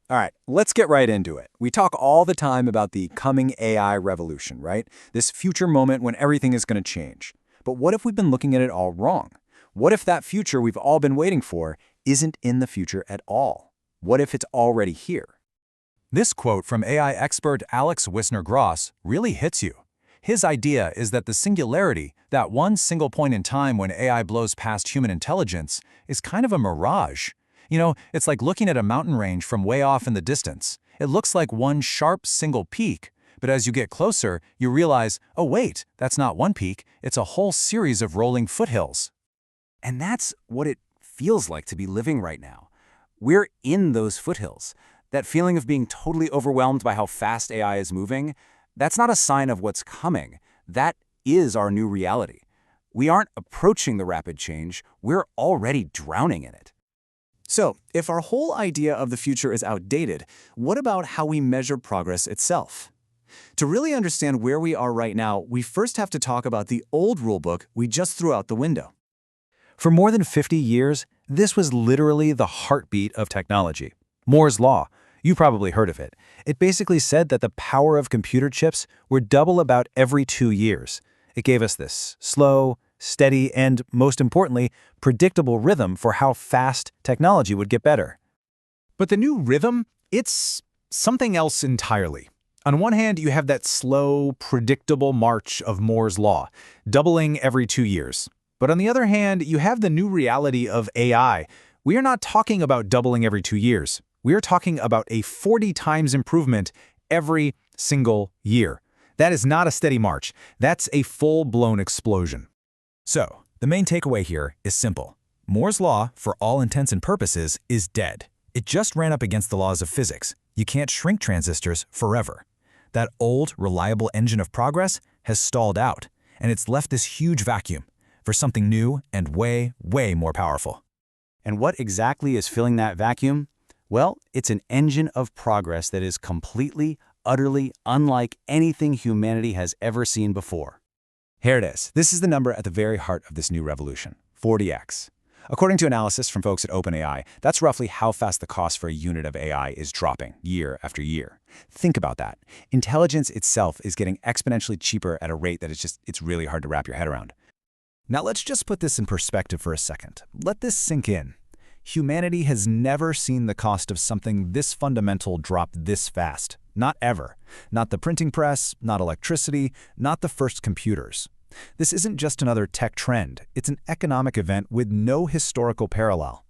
All right, let's get right into it. We talk all the time about the coming AI revolution, right? This future moment when everything is going to change. But what if we've been looking at it all wrong? What if that future we've all been waiting for isn't in the future at all? What if it's already here? This quote from AI expert Alex Wisner-Gross really hits you. His idea is that the singularity, that one single point in time when AI blows past human intelligence, is kind of a mirage. It's like looking at a mountain range from way off in the distance. It looks like one sharp single peak, but as you get closer, you realize, oh wait, that's not one peak, it's a whole series of rolling foothills. And that's what it feels like to be living right now. We're in those foothills. That feeling of being totally overwhelmed by how fast AI is moving, that's not a sign of what's coming. That is our new reality. We aren't approaching the rapid change, we're already drowning in it. So, if our whole idea of the future is outdated, what about how we measure progress itself? To really understand where we are right now, we first have to talk about the old rulebook we just threw out the window. For more than 50 years, this was literally the heartbeat of technology. Moore's Law. You probably heard of it. It basically said that the power of computer chips would double about every 2 years. It gave us this slow, steady, and, most importantly, predictable rhythm for how fast technology would get better. But the new rhythm, it's something else entirely. On one hand, you have that slow, predictable march of Moore's Law, doubling every 2 years. But on the other hand, you have the new reality of AI. We are not talking about doubling every 2 years. We are talking about a 40 times improvement every single year. That is not a steady march. That's a full-blown explosion. So, the main takeaway here is simple. Moore's Law, for all intents and purposes, is dead. It just ran up against the laws of physics. You can't shrink transistors forever. That old, reliable engine of progress has stalled out, and it's left this huge vacuum for something new and way, way more powerful. And what exactly is filling that vacuum? Well, it's an engine of progress that is completely, utterly unlike anything humanity has ever seen before. Here it is. This is the number at the very heart of this new revolution, 40x. According to analysis from folks at OpenAI, that's roughly how fast the cost for a unit of AI is dropping year after year. Think about that. Intelligence itself is getting exponentially cheaper at a rate that it's really hard to wrap your head around. Now let's just put this in perspective for a second. Let this sink in. Humanity has never seen the cost of something this fundamental drop this fast. Not ever. Not the printing press, not electricity, not the first computers. This isn't just another tech trend. It's an economic event with no historical parallel.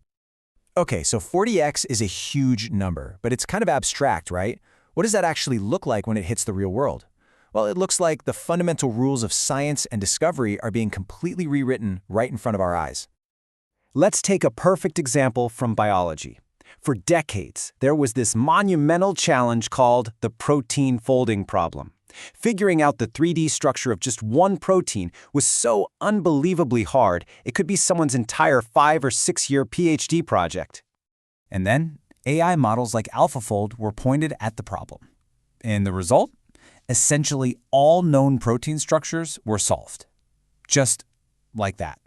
Okay, so 40x is a huge number, but it's kind of abstract, right? What does that actually look like when it hits the real world? Well, it looks like the fundamental rules of science and discovery are being completely rewritten right in front of our eyes. Let's take a perfect example from biology. For decades, there was this monumental challenge called the protein folding problem. Figuring out the 3D structure of just one protein was so unbelievably hard, it could be someone's entire 5 or 6 year PhD project. And then, AI models like AlphaFold were pointed at the problem. And the result? Essentially all known protein structures were solved. Just like that.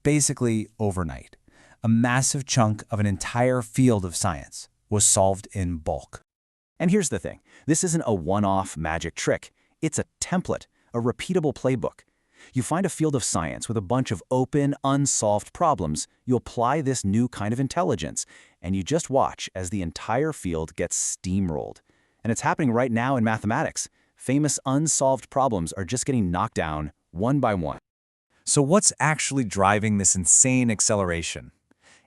Basically overnight. A massive chunk of an entire field of science was solved in bulk. And here's the thing. This isn't a one-off magic trick. It's a template, a repeatable playbook. You find a field of science with a bunch of open, unsolved problems, you apply this new kind of intelligence, and you just watch as the entire field gets steamrolled. And it's happening right now in mathematics. Famous unsolved problems are just getting knocked down one by one. So what's actually driving this insane acceleration?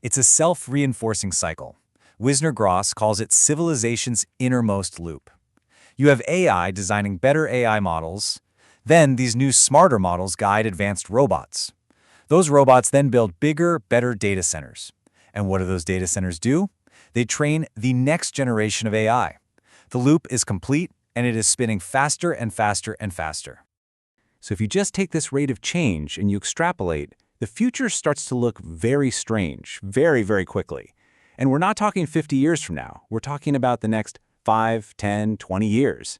It's a self-reinforcing cycle. Wisner-Gross calls it civilization's innermost loop. You have AI designing better AI models. Then these new smarter models guide advanced robots. Those robots then build bigger, better data centers. And what do those data centers do? They train the next generation of AI. The loop is complete, and it is spinning faster and faster and faster. So if you just take this rate of change and you extrapolate, the future starts to look very strange, very, very quickly. And we're not talking 50 years from now. We're talking about the next 5, 10, 20 years.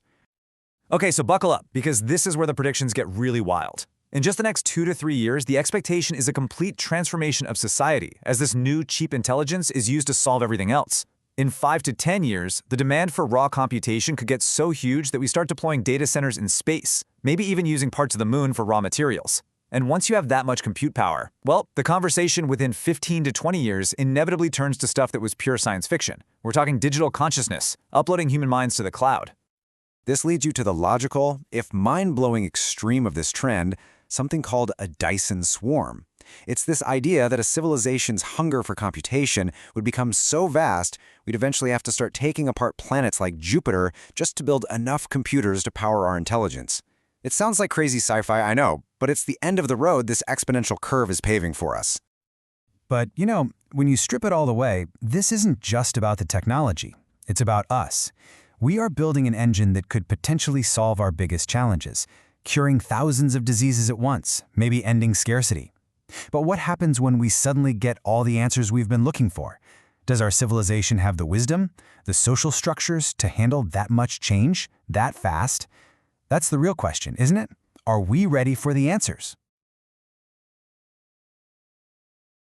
Okay, so buckle up, because this is where the predictions get really wild. In just the next 2 to 3 years, the expectation is a complete transformation of society, as this new cheap intelligence is used to solve everything else. In 5 to 10 years, the demand for raw computation could get so huge that we start deploying data centers in space, maybe even using parts of the moon for raw materials. And once you have that much compute power, well, the conversation within 15 to 20 years inevitably turns to stuff that was pure science fiction. We're talking digital consciousness, uploading human minds to the cloud. This leads you to the logical, if mind-blowing extreme of this trend, something called a Dyson swarm. It's this idea that a civilization's hunger for computation would become so vast, we'd eventually have to start taking apart planets like Jupiter just to build enough computers to power our intelligence. It sounds like crazy sci-fi, I know, but it's the end of the road this exponential curve is paving for us. But, when you strip it all away, this isn't just about the technology. It's about us. We are building an engine that could potentially solve our biggest challenges, curing thousands of diseases at once, maybe ending scarcity. But what happens when we suddenly get all the answers we've been looking for? Does our civilization have the wisdom, the social structures to handle that much change, that fast? That's the real question, isn't it? Are we ready for the answers?